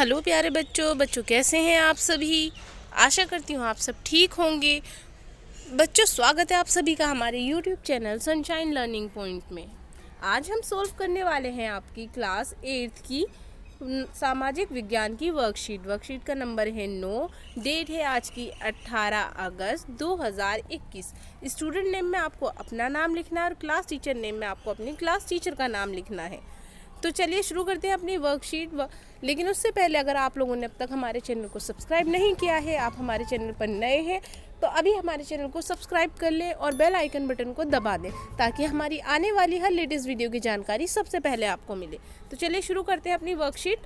Hello प्यारे बच्चों कैसे हैं आप सभी। आशा करती हूँ आप सब ठीक होंगे। बच्चों स्वागत है आप सभी का हमारे YouTube channel sunshine learning point में। आज हम सॉल्व करने वाले हैं आपकी क्लास 8th की सामाजिक विज्ञान की वर्कशीट का नंबर है 9। डेट है आज की 18 अगस्त 2021। स्टूडेंट नेम में आपको अपना नाम लिखना है और क्लास टीचर नेम में आपको अपनी क्लास टीचर का नाम लिखना है। तो चलिए शुरू करते हैं अपनी वर्कशीट। लेकिन उससे पहले अगर आप लोगों ने अब तक हमारे चैनल को सब्सक्राइब नहीं किया है, आप हमारे चैनल पर नए हैं, तो अभी हमारे चैनल को सब्सक्राइब कर लें और बेल आइकन बटन को दबा दें ताकि हमारी आने वाली हर लेटेस्ट वीडियो की जानकारी सबसे पहले आपको मिले। तो चलिए शुरू करते हैं अपनी वर्कशीट।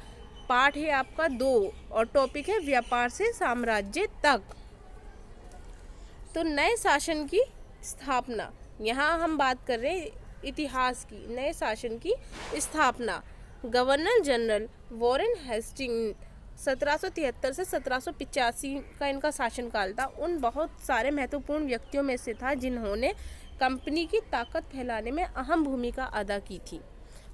पार्ट है आपका 2 और टॉपिक है व्यापार से साम्राज्य तक। तो नए शासन की स्थापना, यहाँ हम बात कर रहे हैं इतिहास की। नए शासन की स्थापना गवर्नर जनरल वॉरेन हेस्टिंग 1773 से 1785 का इनका शासनकाल था। उन बहुत सारे महत्वपूर्ण व्यक्तियों में से था जिन्होंने कंपनी की ताकत फैलाने में अहम भूमिका अदा की थी।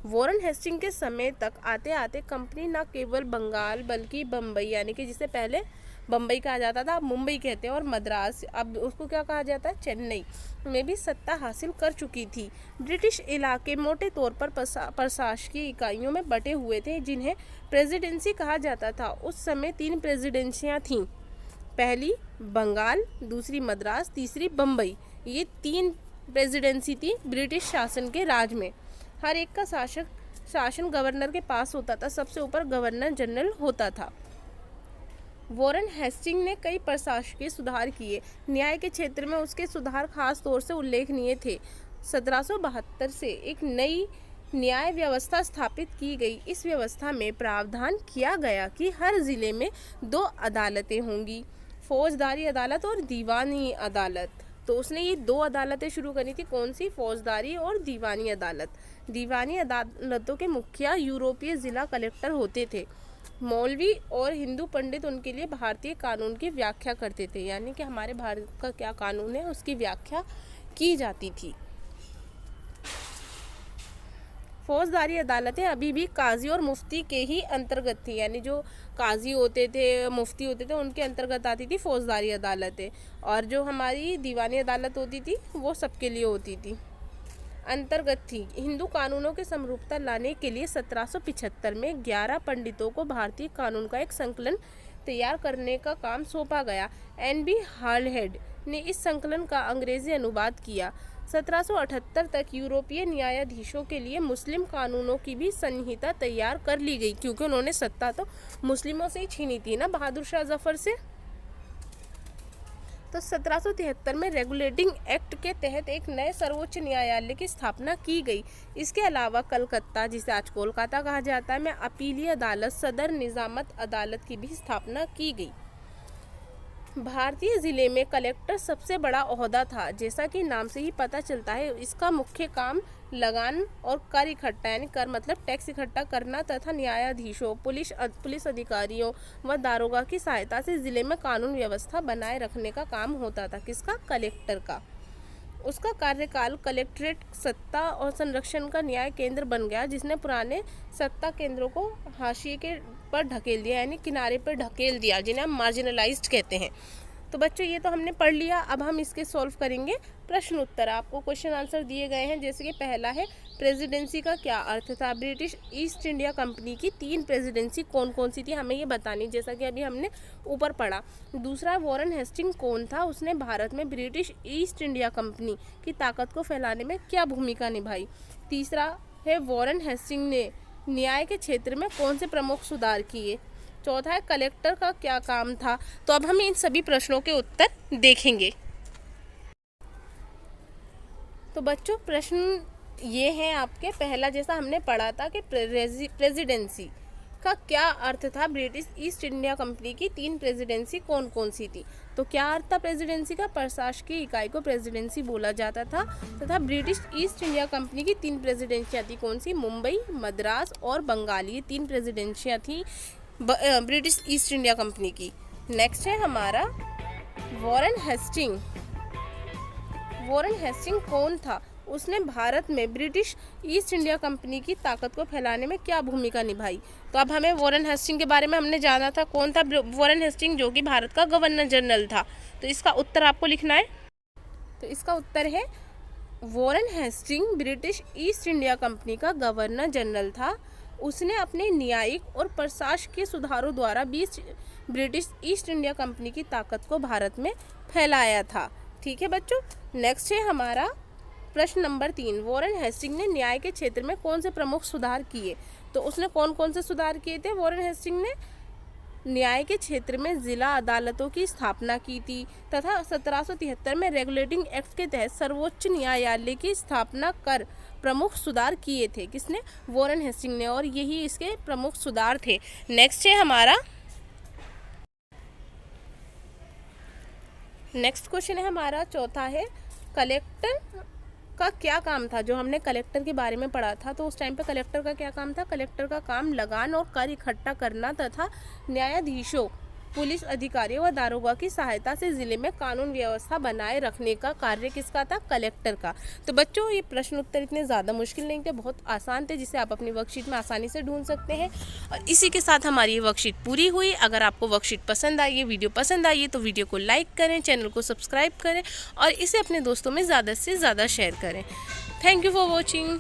वॉरेन हेस्टिंग के समय तक आते आते कंपनी न केवल बंगाल बल्कि बम्बई, यानी कि जिसे पहले बम्बई कहा जाता था, अब मुंबई कहते हैं, और मद्रास, अब उसको क्या कहा जाता है, चेन्नई, में भी सत्ता हासिल कर चुकी थी। ब्रिटिश इलाके मोटे तौर पर प्रशासकीय इकाइयों में बटे हुए थे जिन्हें प्रेसिडेंसी कहा जाता था। उस समय 3 प्रेसिडेंसियां थीं, पहली बंगाल, दूसरी मद्रास, तीसरी बम्बई। ये 3 प्रेसिडेंसी थी ब्रिटिश शासन के राज में। हर एक का शासन गवर्नर के पास होता था, सबसे ऊपर गवर्नर जनरल होता था। वॉरेन हेस्टिंग ने कई प्रशासकीय सुधार किए। न्याय के क्षेत्र में उसके सुधार खास तौर से उल्लेखनीय थे। 1772 से एक नई न्याय व्यवस्था स्थापित की गई। इस व्यवस्था में प्रावधान किया गया कि हर जिले में 2 अदालतें होंगी, फौजदारी अदालत और दीवानी अदालत। तो उसने ये 2 अदालतें शुरू करी थी, कौन सी, फौजदारी और दीवानी अदालत। दीवानी अदालतों के मुखिया यूरोपीय जिला कलेक्टर होते थे। मौलवी और हिंदू पंडित उनके लिए भारतीय कानून की व्याख्या करते थे, यानी कि हमारे भारत का क्या कानून है उसकी व्याख्या की जाती थी। फौजदारी अदालतें अभी भी काजी और मुफ्ती के ही अंतर्गत थी, यानी जो काजी होते थे, मुफ्ती होते थे, उनके अंतर्गत आती थी फौजदारी अदालतें। और जो हमारी दीवानी अदालत होती थी वो सबके लिए होती थी, अंतर्गत थी। हिंदू कानूनों के समरूपता लाने के लिए 1775 में 11 पंडितों को भारतीय कानून का एक संकलन तैयार करने का काम सौंपा गया। NB हालहेड ने इस संकलन का अंग्रेजी अनुवाद किया। 1778 तक यूरोपीय न्यायाधीशों के लिए मुस्लिम कानूनों की भी संहिता तैयार कर ली गई, क्योंकि उन्होंने सत्ता तो मुस्लिमों से ही छीनी थी ना, बहादुर शाह जफर से। तो 1773 में रेगुलेटिंग एक्ट के तहत एक नए सर्वोच्च न्यायालय की स्थापना की गई। इसके अलावा कलकत्ता, जिसे आज कोलकाता कहा जाता है, में अपीलीय अदालत, सदर निजामत अदालत की भी स्थापना की गई। भारतीय जिले में कलेक्टर सबसे बड़ा ओहदा था। जैसा कि नाम से ही पता चलता है, इसका मुख्य काम लगान और कर इकट्ठा, यानी कर मतलब टैक्स इकट्ठा करना, तथा न्यायाधीशों, पुलिस अधिकारियों व दारोगा की सहायता से जिले में कानून व्यवस्था बनाए रखने का काम होता था। किसका, कलेक्टर का। उसका कार्यकाल कलेक्ट्रेट सत्ता और संरक्षण का न्याय केंद्र बन गया, जिसने पुराने सत्ता केंद्रों को हाशिए के पर ढकेल दिया, यानी किनारे पर ढकेल दिया, जिन्हें हम मार्जिनलाइज्ड कहते हैं। तो बच्चों ये तो हमने पढ़ लिया। अब हम इसके सॉल्व करेंगे प्रश्न उत्तर। आपको क्वेश्चन आंसर दिए गए हैं, जैसे कि पहला है प्रेसिडेंसी का क्या अर्थ था। ब्रिटिश ईस्ट इंडिया कंपनी की 3 प्रेसिडेंसी कौन कौन सी थी, हमें ये बतानी, जैसा कि अभी हमने ऊपर पढ़ा। दूसरा, वॉरेन हेस्टिंग कौन था, उसने भारत में ब्रिटिश ईस्ट इंडिया कंपनी की ताकत को फैलाने में क्या भूमिका निभाई। तीसरा है वॉरेन हेस्टिंग ने न्याय के क्षेत्र में कौन से प्रमुख सुधार किए। चौथा है कलेक्टर का क्या काम था। तो अब हम इन सभी प्रश्नों के उत्तर देखेंगे। तो बच्चों प्रश्न ये हैं आपके। पहला, जैसा हमने पढ़ा था कि प्रेसिडेंसी का क्या अर्थ था। ब्रिटिश ईस्ट इंडिया कंपनी की 3 प्रेसिडेंसी कौन कौन सी थी। तो क्या अर्थ था प्रेसिडेंसी का, प्रशासकीय इकाई को प्रेसिडेंसी बोला जाता था, तथा ब्रिटिश ईस्ट इंडिया कंपनी की 3 प्रेसिडेंसियाँ थी, कौन सी, मुंबई, मद्रास और बंगाल। ये 3 प्रेसिडेंसियाँ थी ब्रिटिश ईस्ट इंडिया कंपनी की। नेक्स्ट है हमारा वॉरेन हेस्टिंग। वॉरेन हेस्टिंग कौन था, उसने भारत में ब्रिटिश ईस्ट इंडिया कंपनी की ताकत को फैलाने में क्या भूमिका निभाई। तो अब हमें वॉरेन हेस्टिंग के बारे में हमने जाना था। कौन था वॉरेन हेस्टिंग? जो कि भारत का गवर्नर जनरल था। तो इसका उत्तर आपको लिखना है। तो इसका उत्तर है Warren Hasting British East India company का गवर्नर जनरल था। उसने अपने न्यायिक और प्रशासकीय सुधारों द्वारा ब्रिटिश ईस्ट इंडिया कंपनी की ताकत को भारत में फैलाया था। ठीक है बच्चों, नेक्स्ट है हमारा प्रश्न नंबर 3। वॉरेन हेस्टिंग ने न्याय के क्षेत्र में कौन से प्रमुख सुधार किए? तो उसने कौन कौन से सुधार किए थे? वॉरेन हेस्टिंग ने न्याय के क्षेत्र में जिला अदालतों की स्थापना की थी तथा 1773 में रेगुलेटिंग एक्ट के तहत सर्वोच्च न्यायालय की स्थापना कर प्रमुख सुधार किए थे। किसने? वॉरेन हेस्टिंग ने, और यही इसके प्रमुख सुधार थे। नेक्स्ट है हमारा नेक्स्ट क्वेश्चन है हमारा चौथा है, कलेक्टर का क्या काम था? जो हमने कलेक्टर के बारे में पढ़ा था, तो उस टाइम पे कलेक्टर का क्या काम था? कलेक्टर का काम लगान और कर इकट्ठा करना तथा न्यायाधीशों, पुलिस अधिकारियों व दारोगा की सहायता से जिले में कानून व्यवस्था बनाए रखने का कार्य किसका था? कलेक्टर का। तो बच्चों ये प्रश्न उत्तर इतने ज़्यादा मुश्किल नहीं थे, बहुत आसान थे, जिसे आप अपनी वर्कशीट में आसानी से ढूंढ सकते हैं। और इसी के साथ हमारी ये वर्कशीट पूरी हुई। अगर आपको वर्कशीट पसंद आई है, वीडियो पसंद आई है, तो वीडियो को लाइक करें, चैनल को सब्सक्राइब करें और इसे अपने दोस्तों में ज़्यादा से ज़्यादा शेयर करें। Thank you for watching.